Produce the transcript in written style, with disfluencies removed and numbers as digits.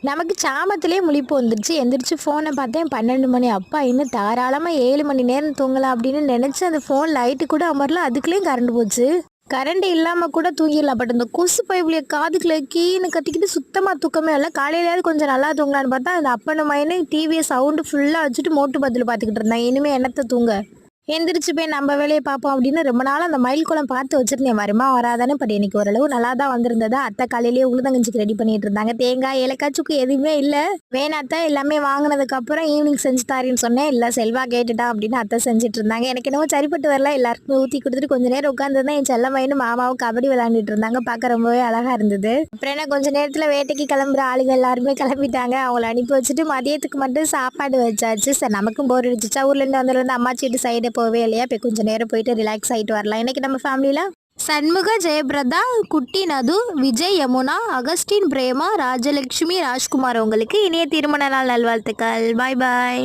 நமக்கு சாமத்திலே முழிப்பு வந்துருச்சு. எந்திரிச்சு ஃபோனை பார்த்தேன் 12 மணி. அப்பா இன்னும் தாராளமாக 7 மணி நேரம் தூங்கலாம் அப்படின்னு நினச்சி அந்த ஃபோன் லைட்டு கூட அமரல. அதுக்குள்ளேயும் கரண்ட் போச்சு. கரண்ட் இல்லாமல் கூட தூங்கிடலாம். பட் இந்த கொசு பைப்புலைய காதுக்குள்ள கீன்னு கத்திக்கிட்டு சுத்தமாக தூக்கமே இல்லை. காலையிலாவது கொஞ்சம் நல்லா தூங்கலான்னு பார்த்தா அந்த அப்பன்னு மயனு டிவியை சவுண்டு ஃபுல்லாக வச்சுட்டு மோட்டு பதில் பார்த்துக்கிட்டு இருந்தேன். இனிமேல் என்னத்தை தூங்க, எந்திரிச்சு போய் நம்ம வேலையை பார்ப்போம் அப்படின்னு ரொம்ப நாள் அந்த மயில் குளம் பார்த்து வச்சிருந்தேன். வருமா வராதானே. பட் இன்னைக்கு ஓரளவு நல்லா தான் வந்திருந்தது. அத்தை காலையிலேயே உளுந்தங்கஞ்சிக்கு ரெடி பண்ணிட்டு இருந்தாங்க. தேங்காய் ஏலக்காய் சுக்கு எதுவுமே இல்லை. வேணாத்தா எல்லாமே வாங்கினதுக்கு அப்புறம் ஈவினிங் செஞ்சு தாரின்னு சொன்னேன். இல்லை செல்வா கேட்டுட்டா அப்படின்னு அத்தை செஞ்சுட்டு இருந்தாங்க. எனக்கு என்னவோ சரிப்பட்டு வரல. எல்லாருக்குமே ஊற்றி கொடுத்துட்டு கொஞ்ச நேரம் உட்காந்துருந்தேன். என் செல்ல மயனு மாமாவும் கபடி விளையாண்டுட்டு இருந்தாங்க. பார்க்க ரொம்பவே அழகா இருந்தது. அப்புறம் என்ன கொஞ்ச நேரத்தில் வேட்டைக்கு கிளம்புற ஆளுங்க எல்லாருமே கிளம்பிட்டாங்க. அவங்கள அனுப்பி வச்சுட்டு மதியத்துக்கு மட்டும் சாப்பாடு வச்சாச்சு. சார் நமக்கும் போர் அடிச்சிச்சா. ஊர்லேருந்து வந்திருந்து அம்மாச்சி வீட்டு சைடு போவே இல்லையா. இப்போ கொஞ்சம் நேரம் போயிட்டு ரிலாக்ஸ் ஆகிட்டு வரலாம். இன்னைக்கு நம்ம ஃபேமிலியில் சண்முக, ஜெயபிரதா, குட்டி நது, விஜய், யமுனா, அகஸ்டின், பிரேமா, ராஜலட்சுமி, ராஜ்குமார் உங்களுக்கு இனிய திருமண நாள் நல்வாழ்த்துக்கள். பாய் பாய்.